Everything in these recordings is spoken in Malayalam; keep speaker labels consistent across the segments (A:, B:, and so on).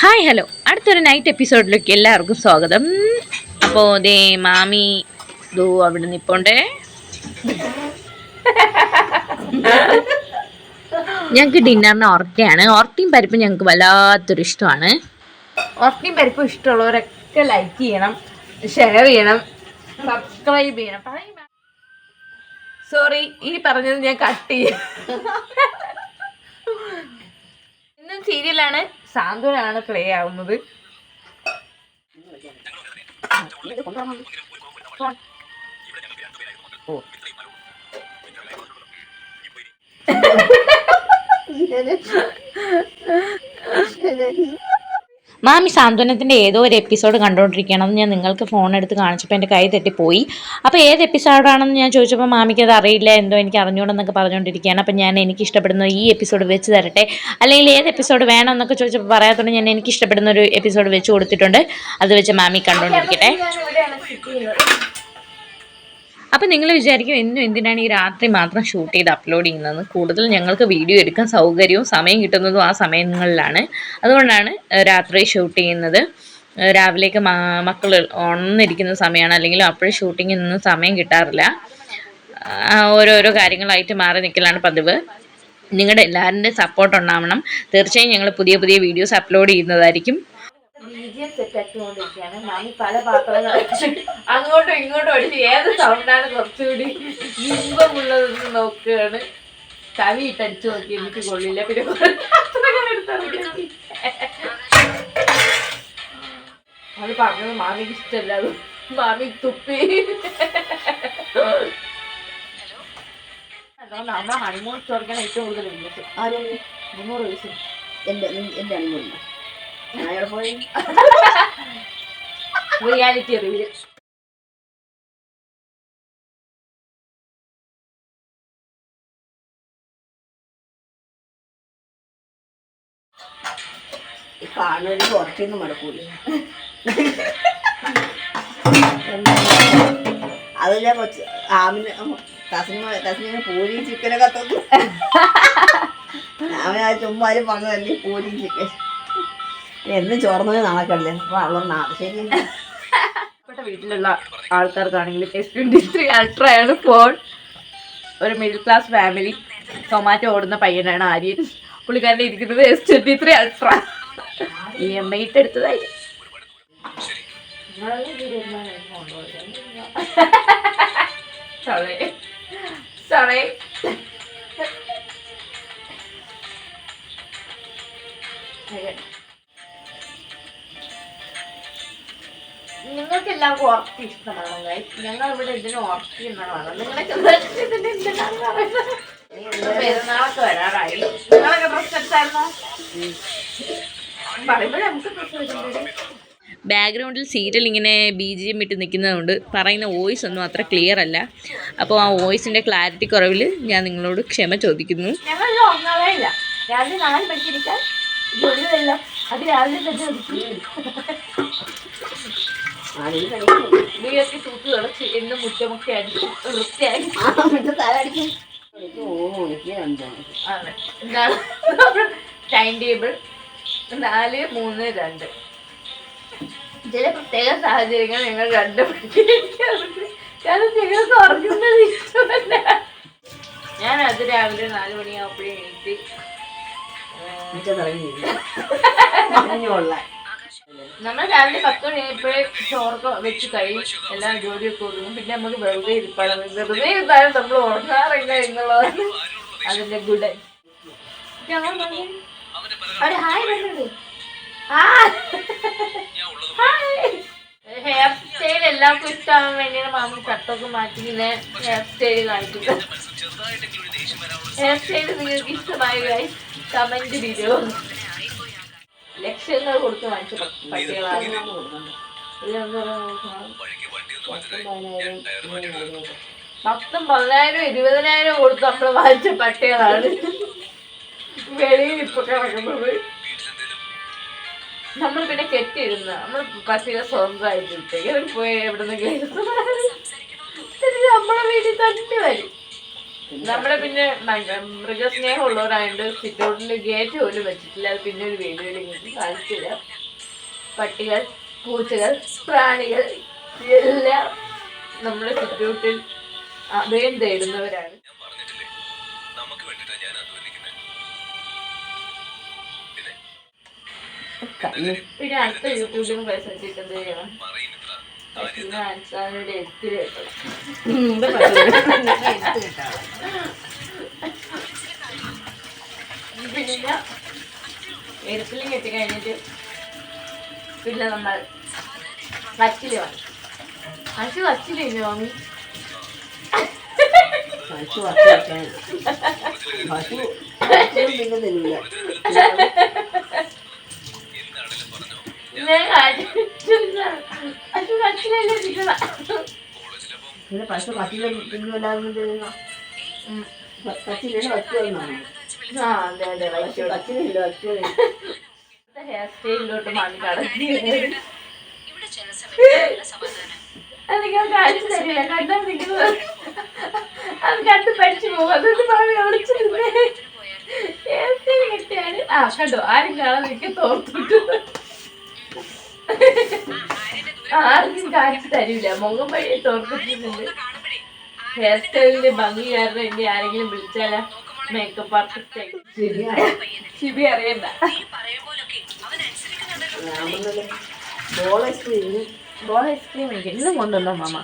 A: ഹായ് ഹലോ, അടുത്തൊരു നൈറ്റ് എപ്പിസോഡിലേക്ക് എല്ലാവർക്കും സ്വാഗതം. അപ്പോൾ ദേ മാമി ദോ അവിടെ നിൽപ്പുണ്ടേ. ഞങ്ങൾക്ക് ഡിന്നറിന് ഓർക്കയാണ്. ഓർക്കയും പരിപ്പും ഞങ്ങൾക്ക് വല്ലാത്തൊരു ഇഷ്ടമാണ്.
B: ഓർക്കയും പരിപ്പും ഇഷ്ടമുള്ളവരൊക്കെ ലൈക്ക് ചെയ്യണം, ഷെയർ ചെയ്യണം, സബ്സ്ക്രൈബ് ചെയ്യണം. സോറി, ഈ പറഞ്ഞത് ഞാൻ കട്ട് ചെയ്യും. ഇന്നും സീരിയലാണ്, സാന്ത്വനാണ് പ്ലേ ആവുന്നത്.
A: മാമി സാന്ത്വനത്തിൻ്റെ ഏതോ ഒരു എപ്പിസോഡ് കണ്ടുകൊണ്ടിരിക്കുകയാണ്. അത് ഞാൻ നിങ്ങൾക്ക് ഫോൺ എടുത്ത് കാണിച്ചപ്പോൾ എൻ്റെ കൈ തെറ്റിപ്പോയി. അപ്പോൾ ഏത് എപ്പിസോഡാണെന്ന് ഞാൻ ചോദിച്ചപ്പോൾ മാമിക്ക് അത് അറിയില്ല, എന്തോ എനിക്ക് അറിഞ്ഞുകൂടെന്നൊക്കെ പറഞ്ഞുകൊണ്ടിരിക്കുകയാണ്. അപ്പം ഞാൻ എനിക്ക് ഇഷ്ടപ്പെടുന്ന ഈ എപ്പിസോഡ് വെച്ച് തരട്ടെ, അല്ലെങ്കിൽ ഏത് എപ്പിസോഡ് വേണം എന്നൊക്കെ ചോദിച്ചപ്പോൾ പറയാത്തതുകൊണ്ട് ഞാൻ എനിക്ക് ഇഷ്ടപ്പെടുന്ന ഒരു എപ്പിസോഡ് വെച്ച് കൊടുത്തിട്ടുണ്ട്. അത് വെച്ച് മാമി കണ്ടുകൊണ്ടിരിക്കട്ടെ. അപ്പം നിങ്ങൾ വിചാരിക്കും എന്നും എന്തിനാണ് ഈ രാത്രി മാത്രം ഷൂട്ട് ചെയ്ത് അപ്ലോഡ് ചെയ്യുന്നത്? കൂടുതൽ ഞങ്ങൾക്ക് വീഡിയോ എടുക്കാൻ സൗകര്യവും സമയം കിട്ടുന്നതും ആ സമയങ്ങളിലാണ്. അതുകൊണ്ടാണ് രാത്രി ഷൂട്ട് ചെയ്യുന്നത്. രാവിലേക്ക് മക്കൾ ഉണർന്നിരിക്കുന്ന സമയമാണ്, അല്ലെങ്കിൽ അപ്പോഴും ഷൂട്ടിങ്ങിനൊന്നും സമയം കിട്ടാറില്ല. ഓരോരോ കാര്യങ്ങളായിട്ട് മാറി നിൽക്കലാണ് പതിവ്. നിങ്ങളുടെ എല്ലാവരുടെയും സപ്പോർട്ട് ഉണ്ടാവണം. തീർച്ചയായും ഞങ്ങൾ പുതിയ പുതിയ വീഡിയോസ് അപ്ലോഡ് ചെയ്യുന്നതായിരിക്കും.
B: സെറ്റാക്കിക്കൊണ്ടിരിക്കുകയാണ്. മാമി പല പാത്രങ്ങൾ അങ്ങോട്ടും ഇങ്ങോട്ടും അടിച്ച് ഏത് സൗണ്ടാണ് കുറച്ചുകൂടി ഇമ്പമുള്ളതെന്ന് നോക്കുകയാണ്. കവി ഇട്ടടിച്ചു നോക്കി, എനിക്ക് കൊള്ളില്ല. പിന്നെ അത് പറഞ്ഞത് മാമിക്ക് ഇഷ്ടമല്ല, അത് മാമി തുപ്പി. അതുകൊണ്ട് നമ്മളെ ഹണിമൂൺ സ്റ്റോറിക്കാണ് ഏറ്റവും കൂടുതൽ വിളിച്ചത്. 300 വയസ്സ് എൻ്റെ ഹണിമൂൺ റിയാലിറ്റി റിവ്യൂ. കാണൊരു പുറത്തൊന്നും മടക്കൂല. അതല്ല ആമിന് തസ്മിന് പൂരിയും ചിക്കനൊക്കെ തന്നു. ആമിന് ആ ചുമ്മാരും പറഞ്ഞതല്ലേ പൂരിയും ചിക്കൻ. എന്നും ചോർന്നത് നടക്കല്ലേ. അപ്പൊ അവളൊന്നും ശരിയല്ല. വീട്ടിലുള്ള ആൾക്കാർക്കാണെങ്കിൽ S23 അൾട്രയാണ് ഫോൺ. ഒരു മിഡിൽ ക്ലാസ് ഫാമിലി, ടൊമാറ്റോ ഓടുന്ന പയ്യനാണ് ആര്യൻ. പുള്ളിക്കാരൻ്റെ ഇരിക്കുന്നത് S23 അൾട്ര. EMI എടുത്തതായി. സോറി നിങ്ങൾക്ക് എല്ലാവർക്കും ഓർക്കി ഇഷ്ടമാണോ? ഞങ്ങൾ ഇവിടെ ഇതിന് ഓർക്കി എന്നാണ്. നിങ്ങളൊക്കെ പെരുന്നാളൊക്കെ വരാറായി. നിങ്ങളൊക്കെ ഡ്രസ് എടുത്തായിരുന്നോ? പറയുമ്പോഴേ നമുക്ക് ഡ്രസ് എടുക്കുന്നത്.
A: ബാക്ക്ഗ്രൗണ്ടിൽ സീരിയൽ ഇങ്ങനെ BGM ഇട്ട് നിൽക്കുന്നതുകൊണ്ട് പറയുന്ന വോയിസ് ഒന്നും അത്ര ക്ലിയർ അല്ല. അപ്പോൾ ആ വോയിസിൻ്റെ ക്ലാരിറ്റി കുറവിൽ ഞാൻ നിങ്ങളോട് ക്ഷമ ചോദിക്കുന്നു.
B: ഞങ്ങൾ ഉറങ്ങാറേ ഇല്ല. രാവിലെ 4 മണിക്ക് ഇരിക്കാൻ ജോലിയല്ല, അത് രാവിലെ തന്നെ നീയൊക്കെ തൂത്ത് കളച്ച് എന്നും മുറ്റമൊക്കെ അടിച്ച് വൃത്തിയായി എന്താണ് ടൈം ടേബിൾ 4, 3, 2. ചില പ്രത്യേക സാഹചര്യങ്ങൾ ഞങ്ങൾ 2 മണിക്ക് ഇരിക്കാറുണ്ട്. കാരണം നിങ്ങൾക്ക് ഉറങ്ങുന്നത് ഇഷ്ടമല്ല. ഞാൻ അത് രാവിലെ 4 മണിയാവുമ്പോഴേ എണീറ്റ് നമ്മൾ രാവിലെ 10 മണിയായപ്പോഴേ ചോറൊക്കെ വെച്ച് കഴിയും, എല്ലാം ജോലിയൊക്കെ ഒതുങ്ങും. പിന്നെ നമുക്ക് വെറുതെ ഇരിപ്പാണ്. വെറുതെ ഇരുന്നാലും നമ്മൾ ഉറങ്ങാറില്ല എന്നുള്ളതാണ് അതിന്റെ ഗുഡ്. ഹെയർ സ്റ്റൈൽ എല്ലാവർക്കും ഇഷ്ടമാകാൻ വേണ്ടിയാണ് മാമി കട്ടൊക്കെ മാറ്റി ഇങ്ങനെ ഹെയർ സ്റ്റൈൽ കാണിക്കുക. ഹെയർ സ്റ്റൈൽ നിങ്ങൾക്ക് ഇഷ്ടമായി കമന്റ് വീഡിയോ. ലക്ഷങ്ങൾ കൊടുത്ത് വാങ്ങിച്ച പട്ടികളാണ്. 10,000, 10,000, 20,000 കൊടുത്ത് നമ്മൾ വാങ്ങിച്ച പട്ടികളാണ് വെളിയിൽ ഇപ്പൊ കിടക്കുന്നത്. നമ്മൾ പിന്നെ കെട്ടിയിരുന്ന നമ്മൾ പട്ടികളെ സ്വന്തമായിട്ട് ഇട്ടേക്ക് പോയി എവിടെ നിന്ന് നമ്മളെ വീട്ടിൽ തന്നെ വരും.
A: നമ്മളെ പിന്നെ മൃഗസ്നേഹം ഉള്ളവരായതുകൊണ്ട് സിറ്റൗട്ടിൽ ഗേറ്റ് പോലും വെച്ചിട്ടില്ല. അത് പിന്നെ ഒരു വീഡിയോയിൽ കാണിച്ചില്ല. പട്ടികൾ, പൂച്ചകൾ, പ്രാണികൾ എല്ലാം നമ്മുടെ സിറ്റൗട്ടിൽ അഭയം തേടുന്നവരാണ്. പിന്നെ അടുത്ത യൂട്യൂബിലും പൈസ വെച്ചിട്ട് ചെയ്യണം. പിന്നെ എരുത്തിലും കെട്ടിക്കഴിഞ്ഞിട്ട് പിന്നെ നമ്മൾ വച്ചില് വാങ്ങി. വച്ചില്ലേ മമ്മി?
B: പശു പറ്റില്ലാതെ
A: ഹെയർ സ്റ്റൈലിലോട്ട് മാറി കടന്നു. അധികം കാണിച്ചു തരില്ല. കണ്ടാൽ നിൽക്കുന്നത് അത് കണ്ട് പഠിച്ചു പോകും. അതുകൊണ്ട് മാമി വിളിച്ചിരുന്നേ ഹെയർ സ്റ്റൈൽ കിട്ടിയാണ്. കണ്ടോ, ആരും കാണാൻ നിൽക്കാൻ തോർത്തിട്ട് ആർക്കും കാണിച്ചു തരില്ല. മുഖം വഴി തോർത്തിട്ടുണ്ട്. ഹെയർ സ്റ്റൈലിന്റെ ഭംഗി കാരണം എന്നെ ആരെങ്കിലും വിളിച്ചാലാ മേക്കപ്പ് ആർട്ടിസ്റ്റ് ശിബി അറിയണ്ട. ബോൾ ഐസ്ക്രീം എനിക്ക് ഇന്നും കൊണ്ടുവന്നോ മാമ?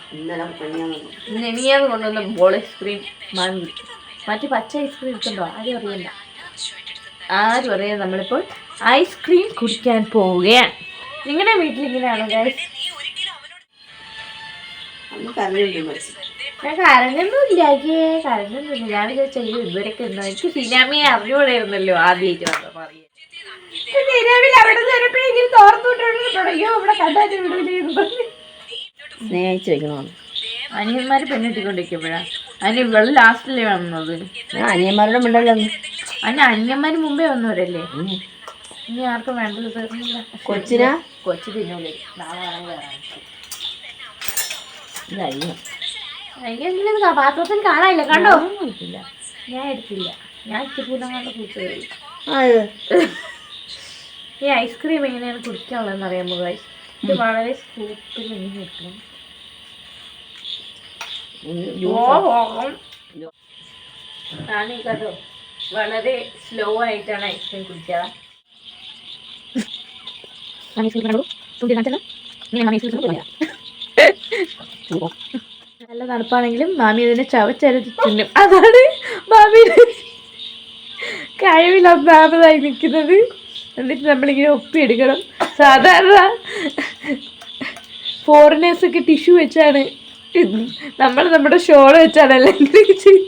A: നെനിയാന്ന് കൊണ്ടുവന്ന ബോൾ ഐസ്ക്രീം മാങ്ങി. മറ്റു പച്ച ഐസ്ക്രീം ഇട്ടുണ്ടോ? ആരും അറിയാതെ നമ്മളിപ്പോൾ ഐസ്ക്രീം കുടിക്കാൻ പോവുകയാണ്. നിങ്ങളുടെ വീട്ടിലിങ്ങനെയാണോ ഗൈസ്? ഞാൻ കരഞ്ഞൊന്നുമില്ല. കരഞ്ഞൊന്നുമില്ല. ഞാൻ വിചാരിച്ചു ഇവരൊക്കെ ഉണ്ടോ. എനിക്ക് സിനാമിയെ അറിഞ്ഞുകൂടായിരുന്നല്ലോ ആദ്യമായിട്ട് വന്നോ പറയാ.
B: സ്നേഹിച്ചു വെക്കണോ?
A: അനിയന്മാര് പെണ്ണിട്ടിക്കൊണ്ടിരിക്കുമ്പോഴാ അതിന് ഇവള് ലാസ്റ്റിലേ വന്നത്.
B: അനിയന്മാരുടെ മിണ്ടല്ലോ.
A: അതിന് അന്യന്മാര് മുമ്പേ വന്നവരല്ലേ. ഇനി ആർക്കും വേണ്ടത് തീർന്നില്ല. കൊച്ചു തിന്നൂലേ. നാളെ പാത്രത്തിൽ കാണാനില്ല. കണ്ടോ? ഞാൻ എടുത്തില്ല. ഞാൻ ഇച്ചിപ്പൂലങ്ങാണ്ട് കുടിച്ചത്. ഈ ഐസ്ക്രീം എങ്ങനെയാണ് കുടിക്കാനുള്ളതെന്ന് അറിയാമോ ഗൈസ്? ഇത് വളരെ സ്കൂപ്പിൽ ഇങ്ങനെ കിട്ടും. ഞാനീക്കതോ വളരെ സ്ലോ ആയിട്ടാണ് ഐസ്ക്രീം കുടിക്കുക. നല്ല തണുപ്പാണെങ്കിലും മാമി ഇതിനെ ചവച്ചരച്ച് തിന്നും. അതാണ് മാമിയുടെ കഴിവിലൊന്നാമതായി നിൽക്കുന്നത്. എന്നിട്ട് നമ്മളിങ്ങനെ ഒപ്പിയെടുക്കണം. സാധാരണ ഫോറിനേഴ്സൊക്കെ ടിഷ്യൂ വെച്ചാണ്, നമ്മൾ നമ്മുടെ ഷോള് വെച്ചാണ് എല്ലാം ചെയ്യുന്നത്.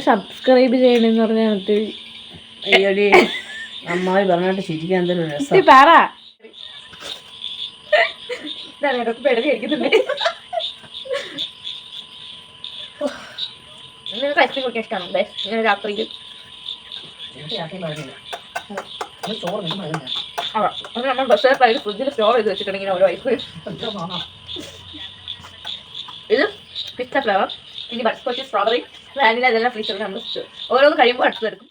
A: സബ്സ്ക്രൈബ് ചെയ്യണമെന്ന് പറഞ്ഞാൽ
B: അമ്മായി പറഞ്ഞിട്ട് ശരിക്കും എന്തെങ്കിലും രസം
A: പറ. നിങ്ങൾക്ക് ഐസ്ക്രീം കുടിക്കാൻ ഇഷ്ടമാണോ? ഇങ്ങനെ രാത്രിയിൽ നമ്മൾ ബസ് ഫ്രിഡ്ജിൽ സ്റ്റോർ ചെയ്ത് വെച്ചിട്ടുണ്ടെങ്കിൽ ഓരോ ഐസ്ക്രീം. ഇത് പിസ്ത ഫ്ലേവർ, ഇനി ബട്ടർസ്കോച്ച്, സ്ട്രോബെറി, വാനില, ഇതെല്ലാം ഫ്രീസറിൽ നമ്മൾ ഓരോന്ന് കഴിയുമ്പോൾ അടുത്തെടുക്കും.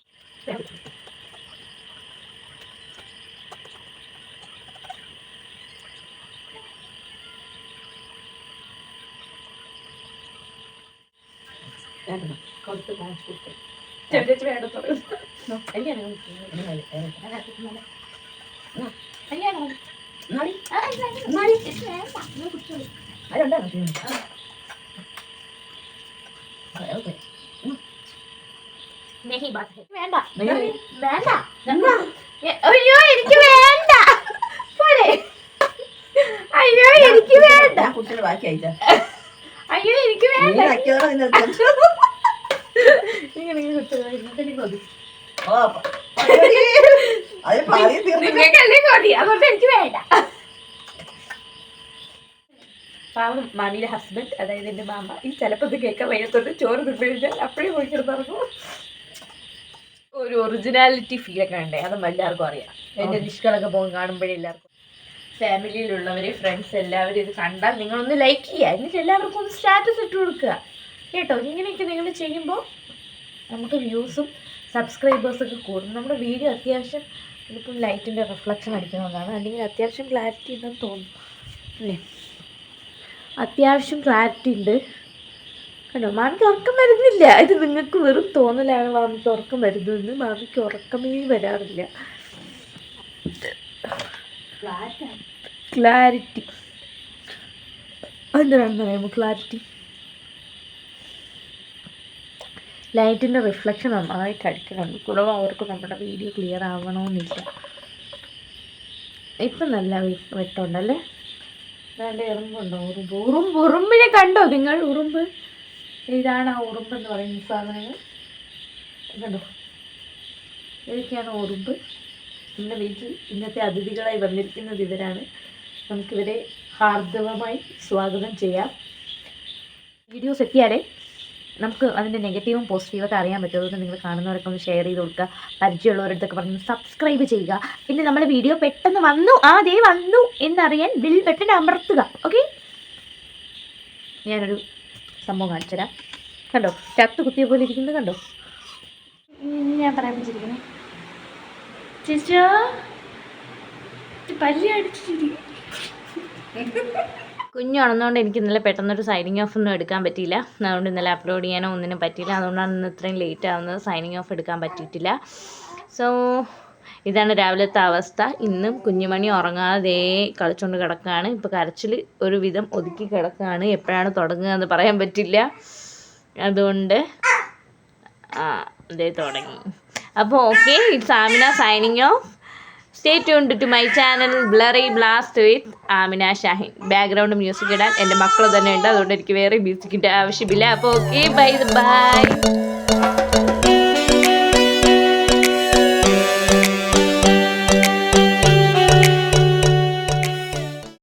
A: ചേച്ചി വേണ്ടത്തോ വേണ്ട. അയ്യോ എനിക്ക് വേണ്ട. അയ്യോ എനിക്ക് വേണ്ട.
B: കുട്ടികൾ ബാക്കി അയച്ചാ
A: അയ്യോ എനിക്ക് വേണ്ട. നിങ്ങൾക്കല്ലേ കൊതി, അതുകൊണ്ട് എനിക്ക് വേണ്ട. പാവം മാമിയുടെ ഹസ്ബൻഡ്, അതായത് എൻ്റെ മാമ, ഈ ചിലപ്പോൾ ഇത് കേൾക്കാൻ വയ്യത്തോട്ട് ചോറ് തിന്നു കഴിഞ്ഞാൽ അപ്പോഴേ പോയി കിടന്നിറങ്ങും. ഒരു ഒറിജിനാലിറ്റി ഫീലൊക്കെ ഉണ്ടേ, അതും എല്ലാവർക്കും അറിയാം. എൻ്റെ നിഷ്കളൊക്കെ പോകും കാണുമ്പോഴേ എല്ലാവർക്കും. ഫാമിലിയിലുള്ളവർ, ഫ്രണ്ട്സ് എല്ലാവരും ഇത് കണ്ടാൽ നിങ്ങളൊന്ന് ലൈക്ക് ചെയ്യുക. എന്നിട്ട് എല്ലാവർക്കും ഒന്ന് സ്റ്റാറ്റസ് ഇട്ട് കൊടുക്കുക. കേട്ടോ. ഇങ്ങനെയൊക്കെ നിങ്ങൾ ചെയ്യുമ്പോൾ നമുക്ക് വ്യൂസും സബ്സ്ക്രൈബേഴ്സൊക്കെ കൂടും. നമ്മുടെ വീഡിയോ അത്യാവശ്യം ഇതിപ്പം ലൈറ്റിൻ്റെ റിഫ്ലക്ഷൻ അടിക്കുന്നതാണ്, അല്ലെങ്കിൽ അത്യാവശ്യം ക്ലാരിറ്റി ഉണ്ടെന്ന് തോന്നുന്നു അല്ലേ? അത്യാവശ്യം ക്ലാരിറ്റി ഉണ്ട് കണ്ടോ. മാമിക്ക് ഉറക്കം വരുന്നില്ല. ഇത് നിങ്ങൾക്ക് വെറും തോന്നലാണ് മാമിക്ക് ഉറക്കം വരുന്നതെന്ന്. മാമിക്ക് ഉറക്കമേ വരാറില്ല. ക്ലാരിറ്റി എന്തിനാണെന്ന് അറിയാമോ? ക്ലാരിറ്റി ലൈറ്റിൻ്റെ റിഫ്ലക്ഷൻ നന്നായിട്ട് അടിക്കുന്നുണ്ട്. കുറവ് അവർക്ക് നമ്മുടെ വീഡിയോ ക്ലിയർ ആവണമെന്നില്ല. ഇപ്പം നല്ല വെട്ടമുണ്ടല്ലേ? വേണ്ട ഉറുമ്പുണ്ടോ? ഉറുമ്പിനെ കണ്ടോ നിങ്ങൾ? ഉറുമ്പ്, ഇതാണ് ആ ഉറുമ്പെന്ന് പറയുന്ന സാധനങ്ങൾ കണ്ടോ. ഇതൊക്കെയാണ് ഉറുമ്പ്. നമ്മുടെ വീട്ടിൽ ഇന്നത്തെ അതിഥികളായി വന്നിരിക്കുന്നത് ഇവരാണ്. നമുക്കിവരെ ഹാർദവമായി സ്വാഗതം ചെയ്യാം. വീഡിയോസ് എത്തിയാലേ നമുക്ക് അതിൻ്റെ നെഗറ്റീവും പോസിറ്റീവൊക്കെ അറിയാൻ പറ്റും. അതുകൊണ്ട് നിങ്ങൾ കാണുന്നവരൊക്കെ ഒന്ന് ഷെയർ ചെയ്ത് കൊടുക്കുക, പരിചയമുള്ളവരടുത്തൊക്കെ പറഞ്ഞ് സബ്സ്ക്രൈബ് ചെയ്യുക. പിന്നെ നമ്മുടെ വീഡിയോ പെട്ടെന്ന് വന്നു ദേ വന്നു എന്നറിയാൻ ബെൽ ബട്ടൺ അമർത്തുക. ഓക്കെ, ഞാനൊരു സംഭവം കാണിച്ചുതരാം. കണ്ടോ, ചത്ത് കുത്തിയ പോലെ ഇരിക്കുന്നത് കണ്ടോ? ഞാൻ പറയാൻ പറ്റിയിരിക്കണേ ചേച്ചാ, പല്ലി അടിച്ചിരിക്കും. കുഞ്ഞുണർന്നുകൊണ്ട് എനിക്ക് ഇന്നലെ പെട്ടെന്നൊരു സൈനിങ് ഓഫ് ഒന്നും എടുക്കാൻ പറ്റിയില്ല. അതുകൊണ്ട് ഇന്നലെ അപ്ലോഡ് ചെയ്യാനോ ഒന്നിനും പറ്റിയില്ല. അതുകൊണ്ടാണ് ഇന്ന് ഇത്രയും ലേറ്റ് ആവുന്നത്. സൈനിങ് ഓഫ് എടുക്കാൻ പറ്റിയിട്ടില്ല. സോ ഇതാണ് രാവിലത്തെ അവസ്ഥ. ഇന്നും കുഞ്ഞുമണി ഉറങ്ങാതെ കളിച്ചുകൊണ്ട് കിടക്കുകയാണ്. ഇപ്പോൾ കരച്ചിൽ ഒരുവിധം ഒതുക്കി കിടക്കുകയാണ്. എപ്പോഴാണ് തുടങ്ങുക എന്ന് പറയാൻ പറ്റില്ല. അതുകൊണ്ട് അതേ തുടങ്ങി. അപ്പോൾ okay, it's Amina signing off. Stay tuned to my channel blurry blast with Amina Shahin. Background music ഇടാൻ എൻ്റെ മക്കൾ തന്നെ ഉണ്ട്, അതുകൊണ്ട് എനിക്ക് വേറെ മ്യൂസിക്കിൻ്റെ ആവശ്യമില്ല. അപ്പോൾ ഓക്കെ, ബൈ.